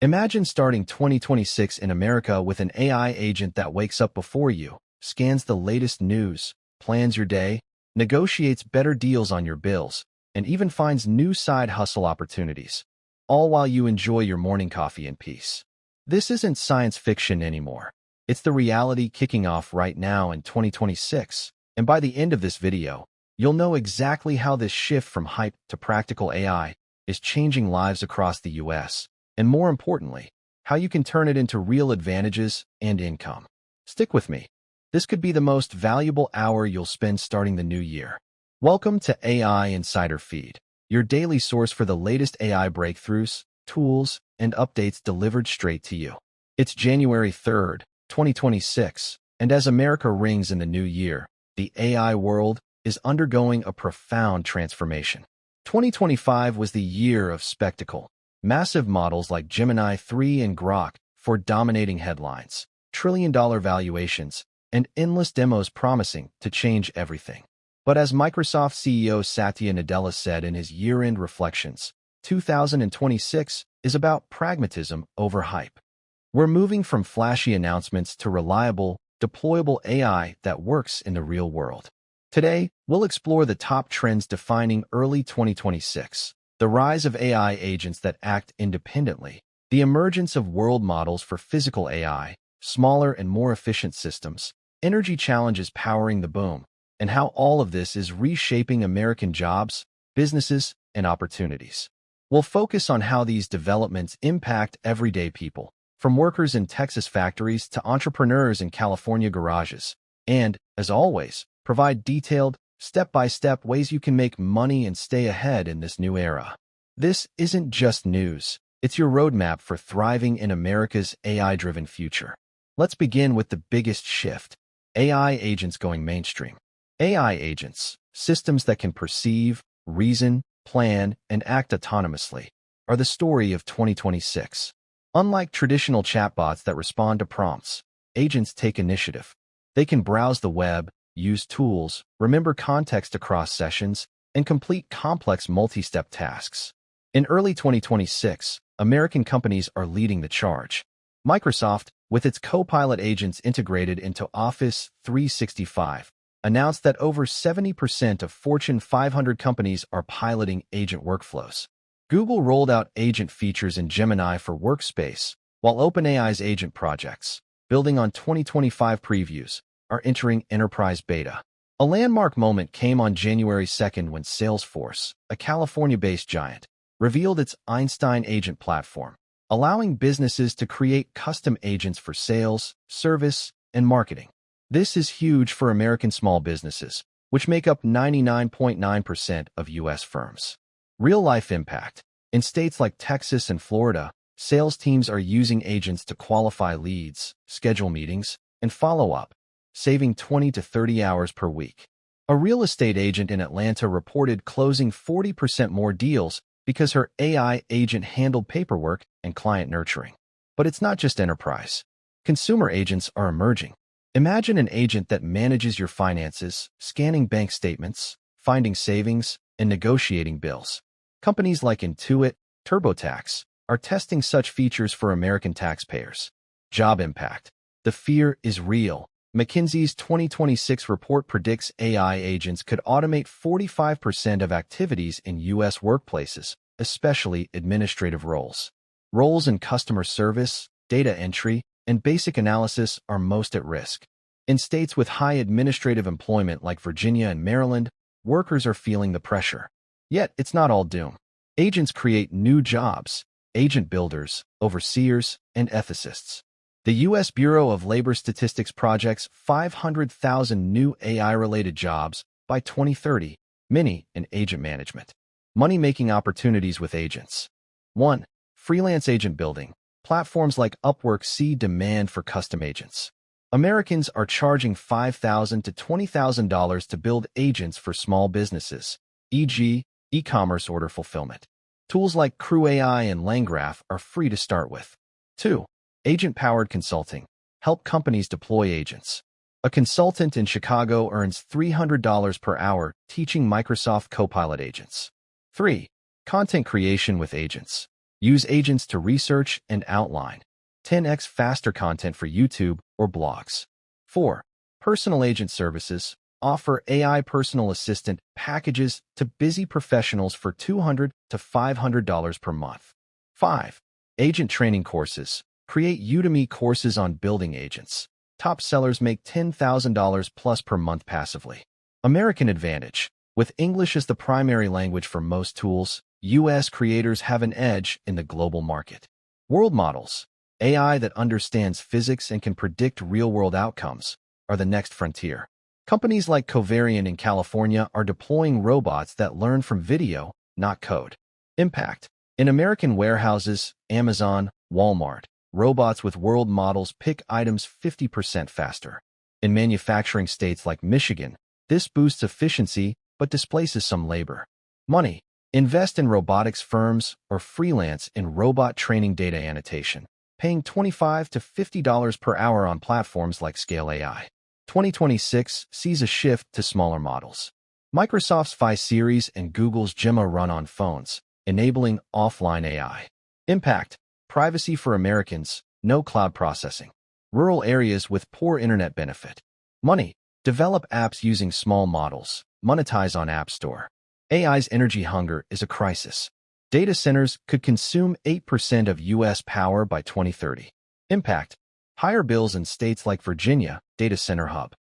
Imagine starting 2026 in America with an AI agent that wakes up before you, scans the latest news, plans your day, negotiates better deals on your bills, and even finds new side hustle opportunities, all while you enjoy your morning coffee in peace. This isn't science fiction anymore. It's the reality kicking off right now in 2026, and by the end of this video, you'll know exactly how this shift from hype to practical AI is changing lives across the US, and more importantly, how you can turn it into real advantages and income. Stick with me. This could be the most valuable hour you'll spend starting the new year. Welcome to AI Insider Feed, your daily source for the latest AI breakthroughs, tools, and updates delivered straight to you. It's January 3rd, 2026, and as America rings in the new year, the AI world is undergoing a profound transformation. 2025 was the year of spectacle. Massive models like Gemini 3 and Grok for dominating headlines, trillion-dollar valuations, and endless demos promising to change everything. But as Microsoft CEO Satya Nadella said in his year-end reflections, 2026 is about pragmatism over hype. We're moving from flashy announcements to reliable, deployable AI that works in the real world. Today, we'll explore the top trends defining early 2026, the rise of AI agents that act independently, the emergence of world models for physical AI, smaller and more efficient systems, energy challenges powering the boom, and how all of this is reshaping American jobs, businesses, and opportunities. We'll focus on how these developments impact everyday people, from workers in Texas factories to entrepreneurs in California garages, and, as always, provide detailed, step-by-step ways you can make money and stay ahead in this new era. This isn't just news. It's your roadmap for thriving in America's AI-driven future. Let's begin with the biggest shift: AI agents going mainstream. AI agents, systems that can perceive, reason, plan, and act autonomously, are the story of 2026. Unlike traditional chatbots that respond to prompts, agents take initiative. They can browse the web, use tools, remember context across sessions, and complete complex multi-step tasks. In early 2026, American companies are leading the charge. Microsoft, with its Copilot agents integrated into Office 365, announced that over 70% of Fortune 500 companies are piloting agent workflows. Google rolled out agent features in Gemini for Workspace, while OpenAI's agent projects, building on 2025 previews, are entering enterprise beta. A landmark moment came on January 2nd when Salesforce, a California-based giant, revealed its Einstein agent platform, allowing businesses to create custom agents for sales, service, and marketing. This is huge for American small businesses, which make up 99.9% of U.S. firms. Real-life impact. In states like Texas and Florida, sales teams are using agents to qualify leads, schedule meetings, and follow up, saving 20 to 30 hours per week. A real estate agent in Atlanta reported closing 40% more deals because her AI agent handled paperwork and client nurturing. But it's not just enterprise. Consumer agents are emerging. Imagine an agent that manages your finances, scanning bank statements, finding savings, and negotiating bills. Companies like Intuit, TurboTax are testing such features for American taxpayers. Job impact. The fear is real. McKinsey's 2026 report predicts AI agents could automate 45% of activities in U.S. workplaces, especially administrative roles. Roles in customer service, data entry, and basic analysis are most at risk. In states with high administrative employment like Virginia and Maryland, workers are feeling the pressure. Yet, it's not all doom. Agents create new jobs: agent builders, overseers, and ethicists. The U.S. Bureau of Labor Statistics projects 500,000 new AI-related jobs by 2030, many in agent management. Money-making opportunities with agents. 1. Freelance agent building. Platforms like Upwork see demand for custom agents. Americans are charging $5,000 to $20,000 to build agents for small businesses, e.g., e-commerce order fulfillment. Tools like Crew AI and LangGraph are free to start with. 2. Agent-powered consulting. Help companies deploy agents. A consultant in Chicago earns $300 per hour teaching Microsoft Copilot agents. 3. Content creation with agents. Use agents to research and outline. 10x faster content for YouTube or blogs. 4. Personal agent services. Offer AI personal assistant packages to busy professionals for $200 to $500 per month. 5. Agent training courses. Create Udemy courses on building agents. Top sellers make $10,000 plus per month passively. American advantage. With English as the primary language for most tools, U.S. creators have an edge in the global market. World models. AI that understands physics and can predict real-world outcomes are the next frontier. Companies like Covariant in California are deploying robots that learn from video, not code. Impact. In American warehouses, Amazon, Walmart, robots with world models pick items 50% faster. In manufacturing states like Michigan, this boosts efficiency but displaces some labor. Money. Invest in robotics firms or freelance in robot training data annotation, paying $25 to $50 per hour on platforms like Scale AI. 2026 sees a shift to smaller models. Microsoft's Phi series and Google's Gemma run on phones, enabling offline AI. Impact. Privacy for Americans, no cloud processing. Rural areas with poor internet benefit. Money. Develop apps using small models, monetize on App Store. AI's energy hunger is a crisis. Data centers could consume 8% of U.S. power by 2030. Impact. Higher bills in states like Virginia, data center hub.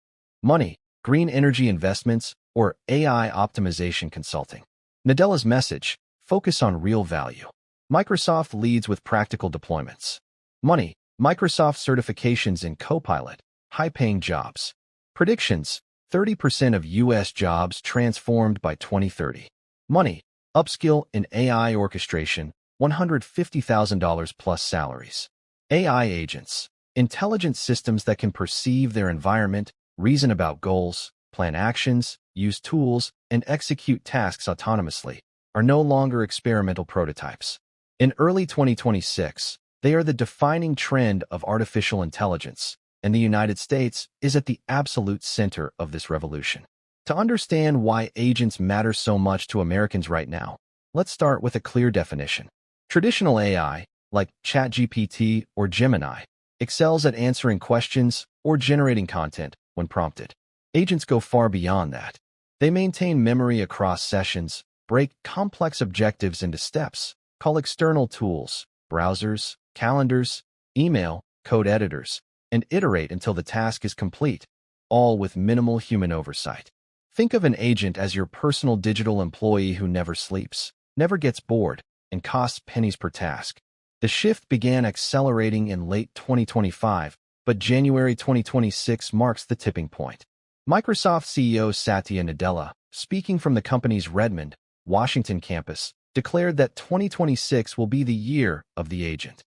Money. Green energy investments or AI optimization consulting. Nadella's message. Focus on real value. Microsoft leads with practical deployments. Money. Microsoft certifications in Copilot. High-paying jobs. Predictions. 30% of U.S. jobs transformed by 2030. Money. Upskill in AI orchestration, $150,000 plus salaries. AI agents. Intelligent systems that can perceive their environment, reason about goals, plan actions, use tools, and execute tasks autonomously, are no longer experimental prototypes. In early 2026, they are the defining trend of artificial intelligence, and the United States is at the absolute center of this revolution. To understand why agents matter so much to Americans right now, let's start with a clear definition. Traditional AI, like ChatGPT or Gemini, excels at answering questions or generating content when prompted. Agents go far beyond that. They maintain memory across sessions, break complex objectives into steps, call external tools, browsers, calendars, email, code editors, and iterate until the task is complete, all with minimal human oversight. Think of an agent as your personal digital employee who never sleeps, never gets bored, and costs pennies per task. The shift began accelerating in late 2025, but January 2026 marks the tipping point. Microsoft CEO Satya Nadella, speaking from the company's Redmond, Washington campus, declared that 2026 will be the year of the agent.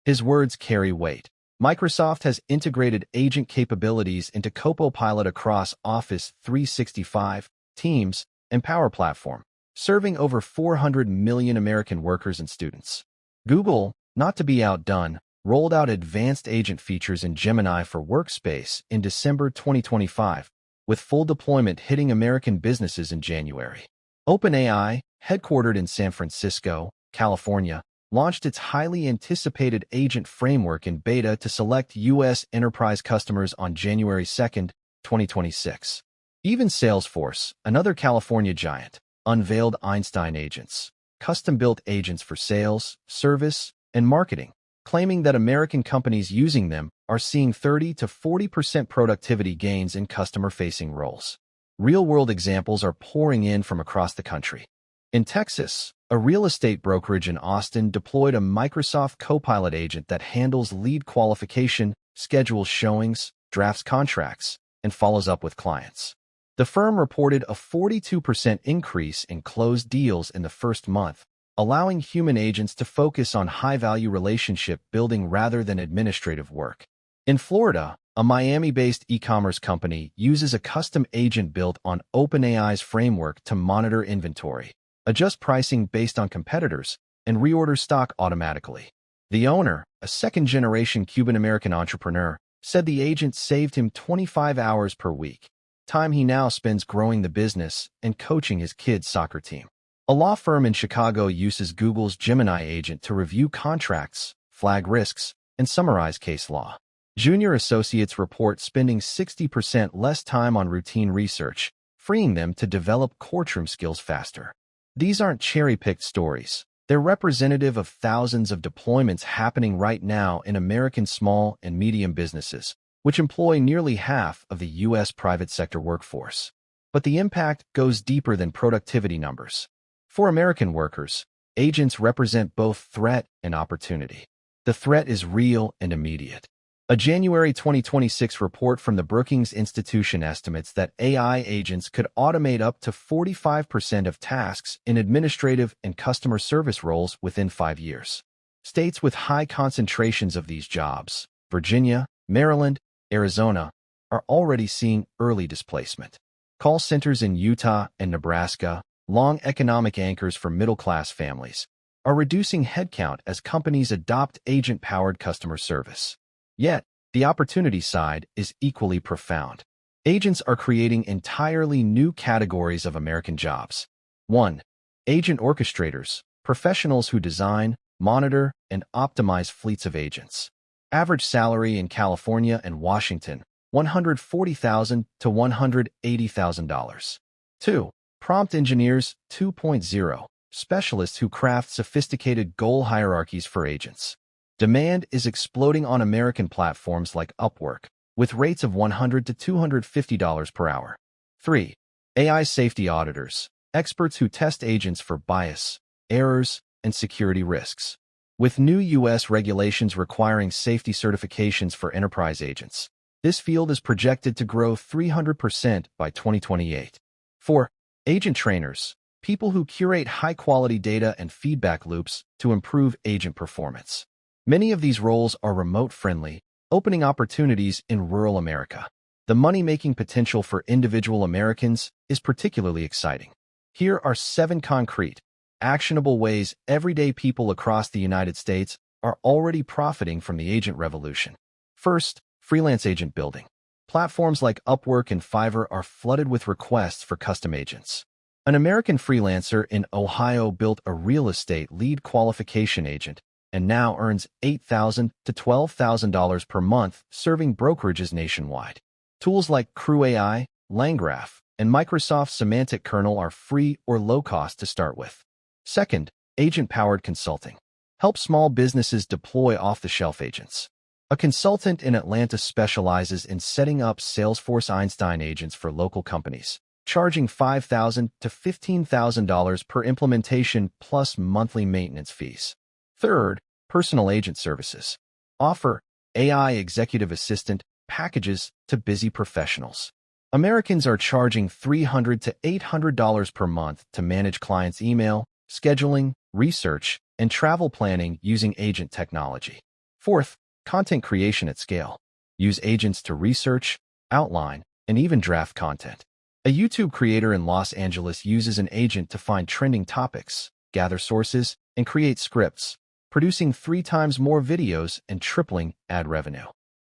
His words carry weight. Microsoft has integrated agent capabilities into Copilot across Office 365, Teams, and Power Platform, serving over 400 million American workers and students. Google, not to be outdone, rolled out advanced agent features in Gemini for Workspace in December 2025, with full deployment hitting American businesses in January. OpenAI, headquartered in San Francisco, California, launched its highly anticipated agent framework in beta to select U.S. enterprise customers on January 2, 2026. Even Salesforce, another California giant, unveiled Einstein agents, custom-built agents for sales, service, and marketing, claiming that American companies using them are seeing 30 to 40% productivity gains in customer-facing roles. Real-world examples are pouring in from across the country. In Texas, a real estate brokerage in Austin deployed a Microsoft Copilot agent that handles lead qualification, schedules showings, drafts contracts, and follows up with clients. The firm reported a 42% increase in closed deals in the first month, allowing human agents to focus on high-value relationship building rather than administrative work. In Florida, a Miami-based e-commerce company uses a custom agent built on OpenAI's framework to monitor inventory, adjust pricing based on competitors, and reorder stock automatically. The owner, a second-generation Cuban-American entrepreneur, said the agent saved him 25 hours per week, time he now spends growing the business and coaching his kids' soccer team. A law firm in Chicago uses Google's Gemini agent to review contracts, flag risks, and summarize case law. Junior associates report spending 60% less time on routine research, freeing them to develop courtroom skills faster. These aren't cherry-picked stories. They're representative of thousands of deployments happening right now in American small and medium businesses, which employ nearly half of the U.S. private sector workforce. But the impact goes deeper than productivity numbers. For American workers, agents represent both threat and opportunity. The threat is real and immediate. A January 2026 report from the Brookings Institution estimates that AI agents could automate up to 45% of tasks in administrative and customer service roles within 5 years. States with high concentrations of these jobs, Virginia, Maryland, Arizona, are already seeing early displacement. Call centers in Utah and Nebraska, long economic anchors for middle-class families, are reducing headcount as companies adopt agent-powered customer service. Yet, the opportunity side is equally profound. Agents are creating entirely new categories of American jobs. 1. Agent orchestrators, professionals who design, monitor, and optimize fleets of agents. Average salary in California and Washington, $140,000 to $180,000. 2. Prompt engineers 2.0, specialists who craft sophisticated goal hierarchies for agents. Demand is exploding on American platforms like Upwork, with rates of $100 to $250 per hour. 3. AI safety auditors, experts who test agents for bias, errors, and security risks. With new U.S. regulations requiring safety certifications for enterprise agents, this field is projected to grow 300% by 2028. 4. Agent trainers, people who curate high-quality data and feedback loops to improve agent performance. Many of these roles are remote-friendly, opening opportunities in rural America. The money-making potential for individual Americans is particularly exciting. Here are 7 concrete, actionable ways everyday people across the United States are already profiting from the agent revolution. First, freelance agent building. Platforms like Upwork and Fiverr are flooded with requests for custom agents. An American freelancer in Ohio built a real estate lead qualification agent and now earns $8,000 to $12,000 per month serving brokerages nationwide. Tools like Crew AI, LangGraph, and Microsoft Semantic Kernel are free or low cost to start with. Second, agent-powered consulting. Help small businesses deploy off-the-shelf agents. A consultant in Atlanta specializes in setting up Salesforce Einstein agents for local companies, charging $5,000 to $15,000 per implementation plus monthly maintenance fees. Third, personal agent services. Offer AI executive assistant packages to busy professionals. Americans are charging $300 to $800 per month to manage clients' email, scheduling, research, and travel planning using agent technology. Fourth, content creation at scale. Use agents to research, outline, and even draft content. A YouTube creator in Los Angeles uses an agent to find trending topics, gather sources, and create scripts, producing 3 times more videos and tripling ad revenue.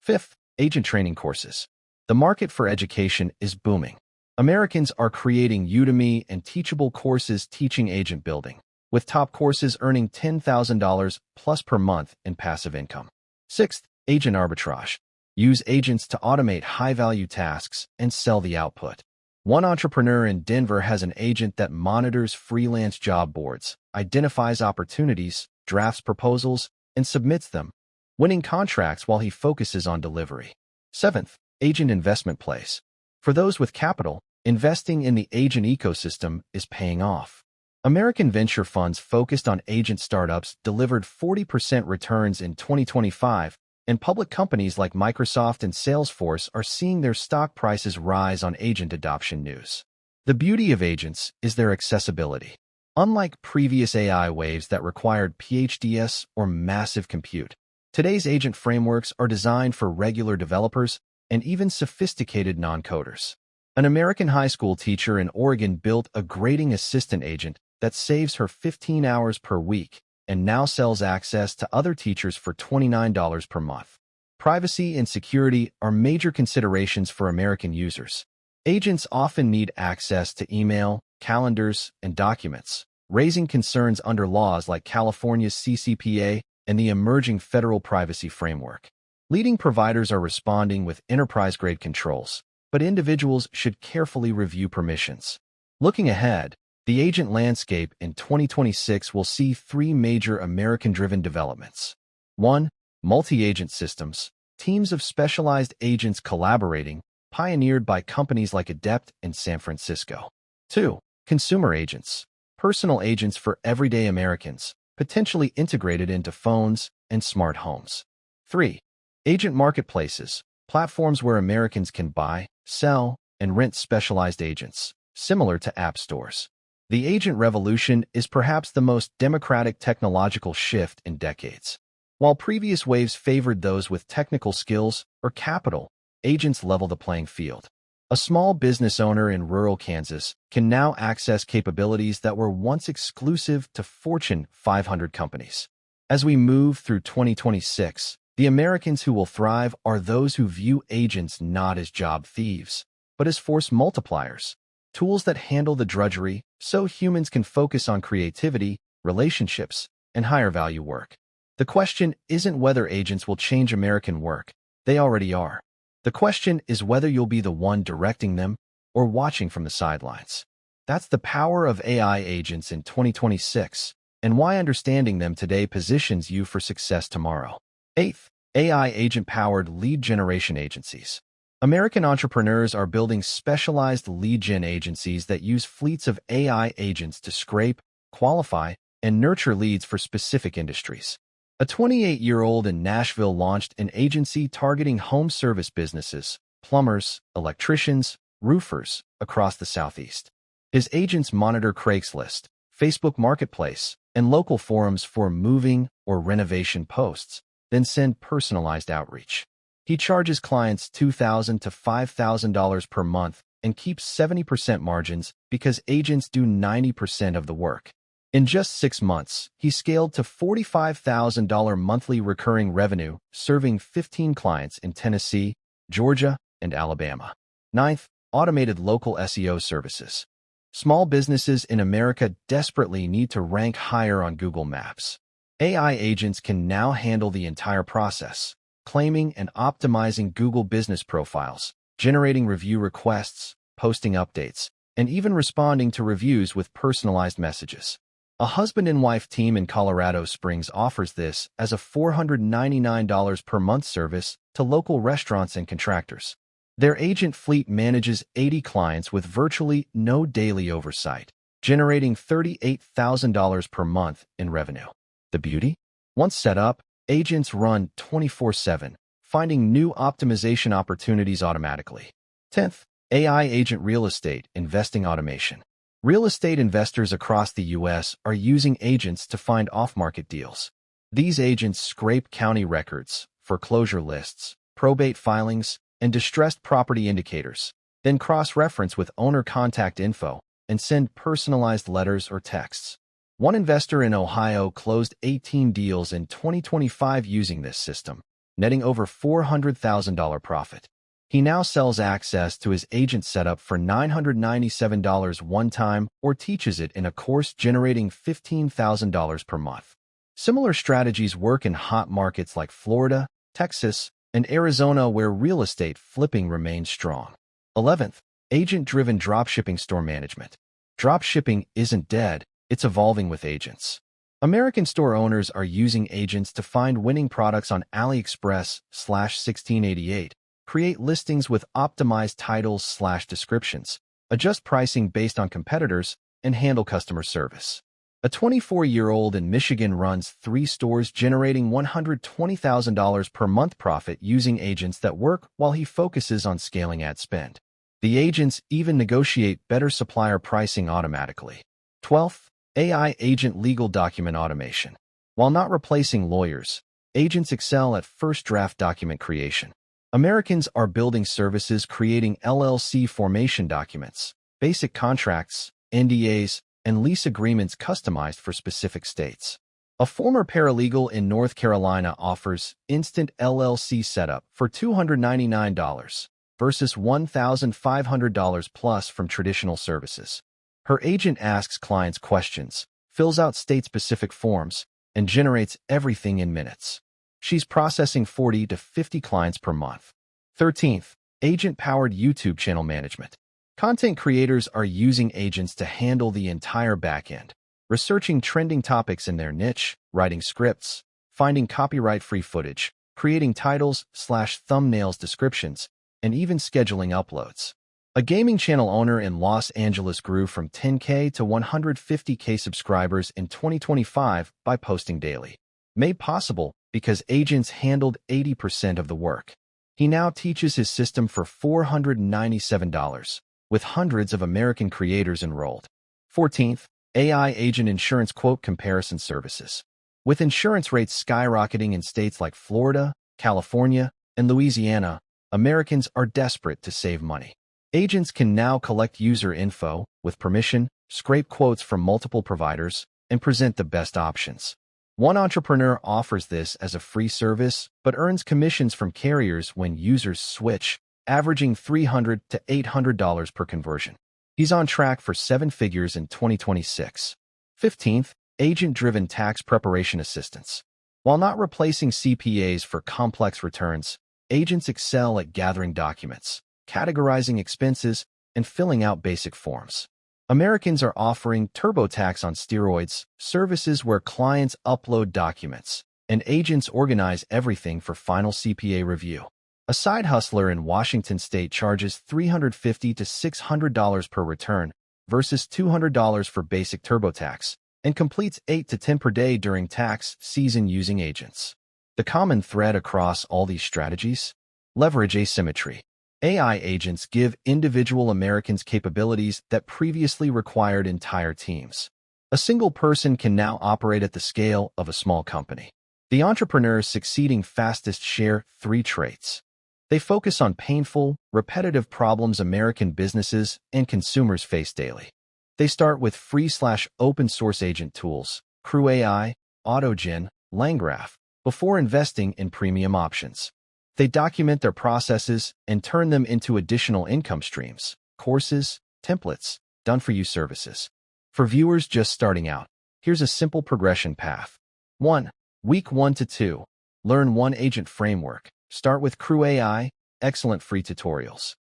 Fifth, agent training courses. The market for education is booming. Americans are creating Udemy and Teachable courses teaching agent building, with top courses earning $10,000 plus per month in passive income. Sixth, agent arbitrage. Use agents to automate high-value tasks and sell the output. One entrepreneur in Denver has an agent that monitors freelance job boards, identifies opportunities, drafts proposals, and submits them, winning contracts while he focuses on delivery. Seventh, agent investment plays. For those with capital, investing in the agent ecosystem is paying off. American venture funds focused on agent startups delivered 40% returns in 2025, and public companies like Microsoft and Salesforce are seeing their stock prices rise on agent adoption news. The beauty of agents is their accessibility. Unlike previous AI waves that required PhDs or massive compute, today's agent frameworks are designed for regular developers and even sophisticated non-coders. An American high school teacher in Oregon built a grading assistant agent that saves her 15 hours per week and now sells access to other teachers for $29 per month. Privacy and security are major considerations for American users. Agents often need access to email, calendars, and documents, raising concerns under laws like California's CCPA and the emerging federal privacy framework. Leading providers are responding with enterprise-grade controls, but individuals should carefully review permissions. Looking ahead, the agent landscape in 2026 will see three major American-driven developments. 1. Multi-agent systems, teams of specialized agents collaborating, pioneered by companies like Adept in San Francisco. 2. Consumer agents, personal agents for everyday Americans, potentially integrated into phones and smart homes. 3. Agent marketplaces, platforms where Americans can buy, sell, and rent specialized agents, similar to app stores. The agent revolution is perhaps the most democratic technological shift in decades. While previous waves favored those with technical skills or capital, agents level the playing field. A small business owner in rural Kansas can now access capabilities that were once exclusive to Fortune 500 companies. As we move through 2026, the Americans who will thrive are those who view agents not as job thieves, but as force multipliers, tools that handle the drudgery so humans can focus on creativity, relationships, and higher value work. The question isn't whether agents will change American work. They already are. The question is whether you'll be the one directing them or watching from the sidelines. That's the power of AI agents in 2026, and why understanding them today positions you for success tomorrow. 8th, AI agent-powered lead generation agencies. American entrepreneurs are building specialized lead gen agencies that use fleets of AI agents to scrape, qualify, and nurture leads for specific industries. A 28-year-old in Nashville launched an agency targeting home service businesses, plumbers, electricians, roofers across the Southeast. His agents monitor Craigslist, Facebook Marketplace, and local forums for moving or renovation posts, then send personalized outreach. He charges clients $2,000 to $5,000 per month and keeps 70% margins because agents do 90% of the work. In just 6 months, he scaled to $45,000 monthly recurring revenue, serving 15 clients in Tennessee, Georgia, and Alabama. 9th, automated local SEO services. Small businesses in America desperately need to rank higher on Google Maps. AI agents can now handle the entire process, claiming and optimizing Google business profiles, generating review requests, posting updates, and even responding to reviews with personalized messages. A husband and wife team in Colorado Springs offers this as a $499 per month service to local restaurants and contractors. Their agent fleet manages 80 clients with virtually no daily oversight, generating $38,000 per month in revenue. The beauty? Once set up, agents run 24/7, finding new optimization opportunities automatically. 10th, AI agent real estate investing automation. Real estate investors across the U.S. are using agents to find off-market deals. These agents scrape county records, foreclosure lists, probate filings, and distressed property indicators, then cross-reference with owner contact info and send personalized letters or texts. One investor in Ohio closed 18 deals in 2025 using this system, netting over $400,000 profit. He now sells access to his agent setup for $997 one time or teaches it in a course generating $15,000 per month. Similar strategies work in hot markets like Florida, Texas, and Arizona where real estate flipping remains strong. 11th, agent-driven dropshipping store management. Dropshipping isn't dead, it's evolving with agents. American store owners are using agents to find winning products on AliExpress/1688, create listings with optimized titles/descriptions, adjust pricing based on competitors, and handle customer service. A 24-year-old in Michigan runs 3 stores generating $120,000 per month profit using agents that work while he focuses on scaling ad spend. The agents even negotiate better supplier pricing automatically. 12th, AI agent legal document automation. While not replacing lawyers, agents excel at first draft document creation. Americans are building services creating LLC formation documents, basic contracts, NDAs, and lease agreements customized for specific states. A former paralegal in North Carolina offers instant LLC setup for $299 versus $1,500 plus from traditional services. Her agent asks clients questions, fills out state-specific forms, and generates everything in minutes. She's processing 40 to 50 clients per month. 13th, agent-powered YouTube channel management. Content creators are using agents to handle the entire backend, researching trending topics in their niche, writing scripts, finding copyright-free footage, creating titles/thumbnails descriptions, and even scheduling uploads. A gaming channel owner in Los Angeles grew from 10K to 150K subscribers in 2025 by posting daily. Made possible because agents handled 80% of the work. He now teaches his system for $497, with hundreds of American creators enrolled. 14th, AI agent insurance quote comparison services. With insurance rates skyrocketing in states like Florida, California, and Louisiana, Americans are desperate to save money. Agents can now collect user info, with permission, scrape quotes from multiple providers, and present the best options. One entrepreneur offers this as a free service, but earns commissions from carriers when users switch, averaging $300 to $800 per conversion. He's on track for 7 figures in 2026. 15th, agent-driven tax preparation assistance. While not replacing CPAs for complex returns, agents excel at gathering documents, categorizing expenses, and filling out basic forms. Americans are offering TurboTax on steroids, services where clients upload documents, and agents organize everything for final CPA review. A side hustler in Washington state charges $350 to $600 per return versus $200 for basic TurboTax, and completes 8 to 10 per day during tax season using agents. The common thread across all these strategies? Leverage asymmetry. AI agents give individual Americans capabilities that previously required entire teams. A single person can now operate at the scale of a small company. The entrepreneurs succeeding fastest share 3 traits. They focus on painful, repetitive problems American businesses and consumers face daily. They start with free/open source agent tools, Crew AI, AutoGen, LangGraph, before investing in premium options. They document their processes and turn them into additional income streams, courses, templates, done-for-you services. For viewers just starting out, here's a simple progression path. 1. Week 1 to 2. Learn one agent framework. Start with Crew AI, excellent free tutorials.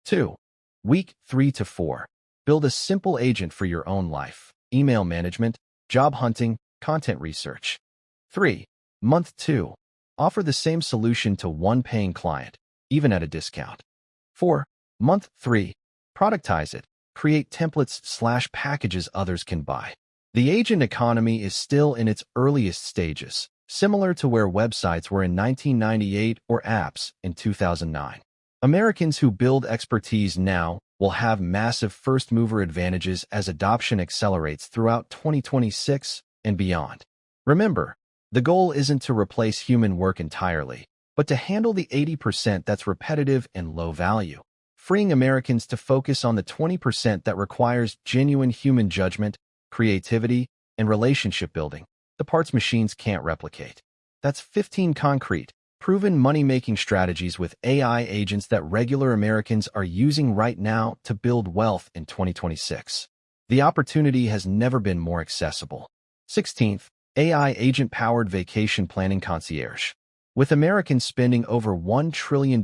2. Week 3 to 4. Build a simple agent for your own life, email management, job hunting, content research. 3. Month 2. Offer the same solution to one paying client, even at a discount. 4. Month 3. Productize it. Create templates/packages others can buy. The agent economy is still in its earliest stages, similar to where websites were in 1998 or apps in 2009. Americans who build expertise now will have massive first-mover advantages as adoption accelerates throughout 2026 and beyond. Remember, the goal isn't to replace human work entirely, but to handle the 80% that's repetitive and low value, freeing Americans to focus on the 20% that requires genuine human judgment, creativity, and relationship building, the parts machines can't replicate. That's 15 concrete, proven money-making strategies with AI agents that regular Americans are using right now to build wealth in 2026. The opportunity has never been more accessible. 16th, AI agent-powered vacation planning concierge. With Americans spending over $1 trillion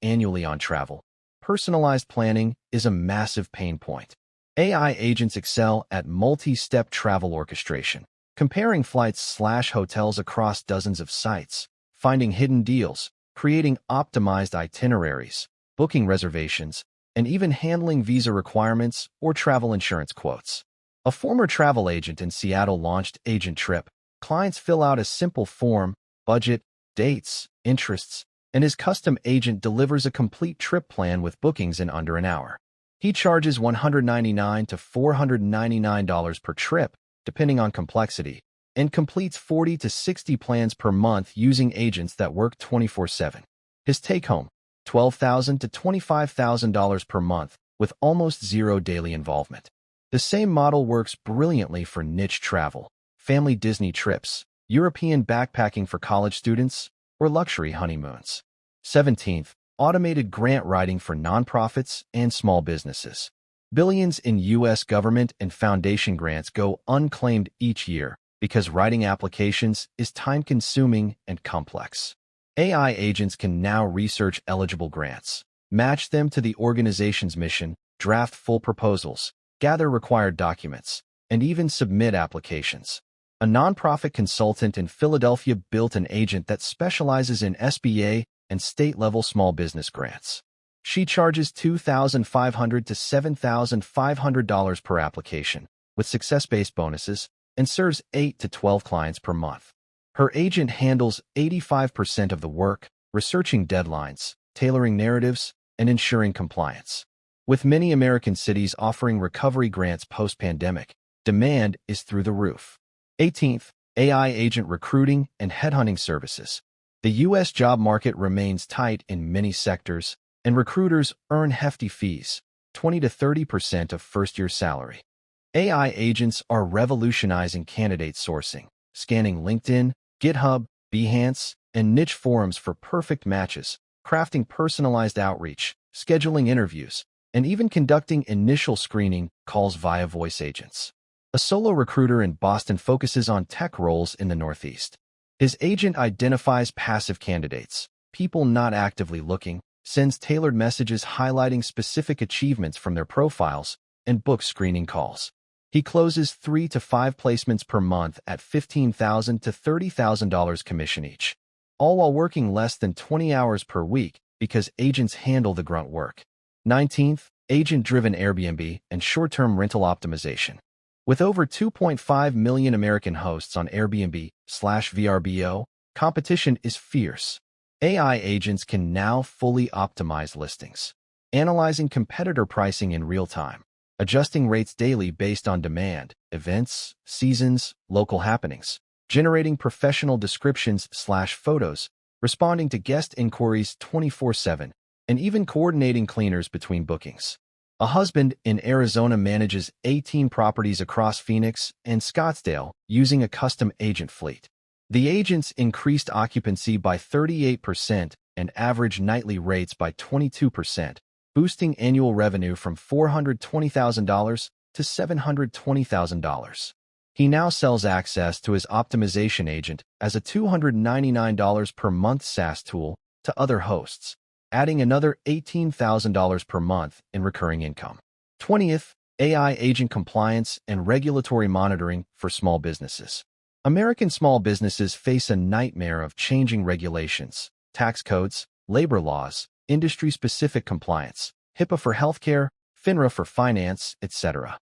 annually on travel, personalized planning is a massive pain point. AI agents excel at multi-step travel orchestration, comparing flights/hotels across dozens of sites, finding hidden deals, creating optimized itineraries, booking reservations, and even handling visa requirements or travel insurance quotes. A former travel agent in Seattle launched Agent Trip. Clients fill out a simple form, budget, dates, interests, and his custom agent delivers a complete trip plan with bookings in under an hour. He charges $199 to $499 per trip, depending on complexity, and completes 40 to 60 plans per month using agents that work 24/7. His take-home, $12,000 to $25,000 per month, with almost zero daily involvement. The same model works brilliantly for niche travel, family Disney trips, European backpacking for college students, or luxury honeymoons. 17th, automated grant writing for nonprofits and small businesses. Billions in U.S. government and foundation grants go unclaimed each year because writing applications is time-consuming and complex. AI agents can now research eligible grants, match them to the organization's mission, draft full proposals, gather required documents, and even submit applications. A nonprofit consultant in Philadelphia built an agent that specializes in SBA and state-level small business grants. She charges $2,500 to $7,500 per application, with success-based bonuses, and serves 8 to 12 clients per month. Her agent handles 85% of the work, researching deadlines, tailoring narratives, and ensuring compliance. With many American cities offering recovery grants post-pandemic, demand is through the roof. 18th, AI agent recruiting and headhunting services. The U.S. job market remains tight in many sectors, and recruiters earn hefty fees, 20 to 30% of first-year salary. AI agents are revolutionizing candidate sourcing, scanning LinkedIn, GitHub, Behance, and niche forums for perfect matches, crafting personalized outreach, scheduling interviews, and even conducting initial screening calls via voice agents. A solo recruiter in Boston focuses on tech roles in the Northeast. His agent identifies passive candidates, people not actively looking, sends tailored messages highlighting specific achievements from their profiles, and books screening calls. He closes 3 to 5 placements per month at $15,000 to $30,000 commission each, all while working less than 20 hours per week because agents handle the grunt work. 19th, agent-driven Airbnb and short-term rental optimization. With over 2.5 million American hosts on Airbnb/VRBO, competition is fierce. AI agents can now fully optimize listings, analyzing competitor pricing in real time, adjusting rates daily based on demand, events, seasons, local happenings, generating professional descriptions/photos, responding to guest inquiries 24/7, and even coordinating cleaners between bookings. A husband in Arizona manages 18 properties across Phoenix and Scottsdale using a custom agent fleet. The agents increased occupancy by 38% and average nightly rates by 22%, boosting annual revenue from $420,000 to $720,000. He now sells access to his optimization agent as a $299 per month SaaS tool to other hosts, adding another $18,000 per month in recurring income. 20th, AI agent compliance and regulatory monitoring for small businesses. American small businesses face a nightmare of changing regulations, tax codes, labor laws, industry-specific compliance, HIPAA for healthcare, FINRA for finance, etc.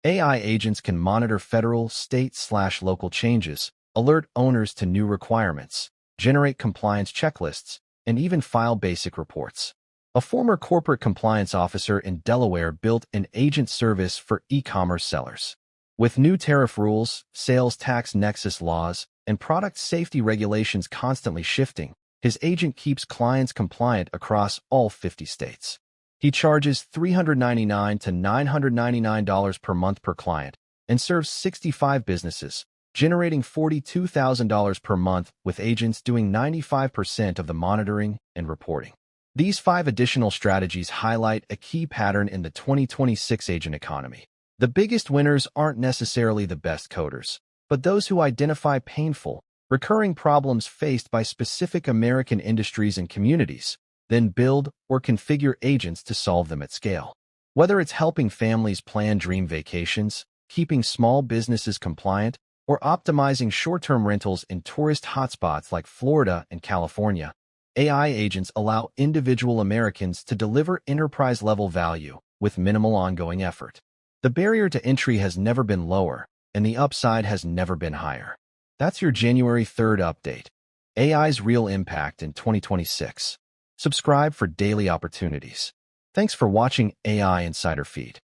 AI agents can monitor federal, state/local changes, alert owners to new requirements, generate compliance checklists, and even file basic reports. A former corporate compliance officer in Delaware built an agent service for e-commerce sellers. With new tariff rules, sales tax nexus laws, and product safety regulations constantly shifting, his agent keeps clients compliant across all 50 states. He charges $399 to $999 per month per client and serves 65 businesses, generating $42,000 per month with agents doing 95% of the monitoring and reporting. These 5 additional strategies highlight a key pattern in the 2026 agent economy. The biggest winners aren't necessarily the best coders, but those who identify painful, recurring problems faced by specific American industries and communities, then build or configure agents to solve them at scale. Whether it's helping families plan dream vacations, keeping small businesses compliant, or optimizing short-term rentals in tourist hotspots like Florida and California, AI agents allow individual Americans to deliver enterprise-level value with minimal ongoing effort. The barrier to entry has never been lower, and the upside has never been higher. That's your January 3rd update. AI's real impact in 2026. Subscribe for daily opportunities. Thanks for watching AI Insider Feed.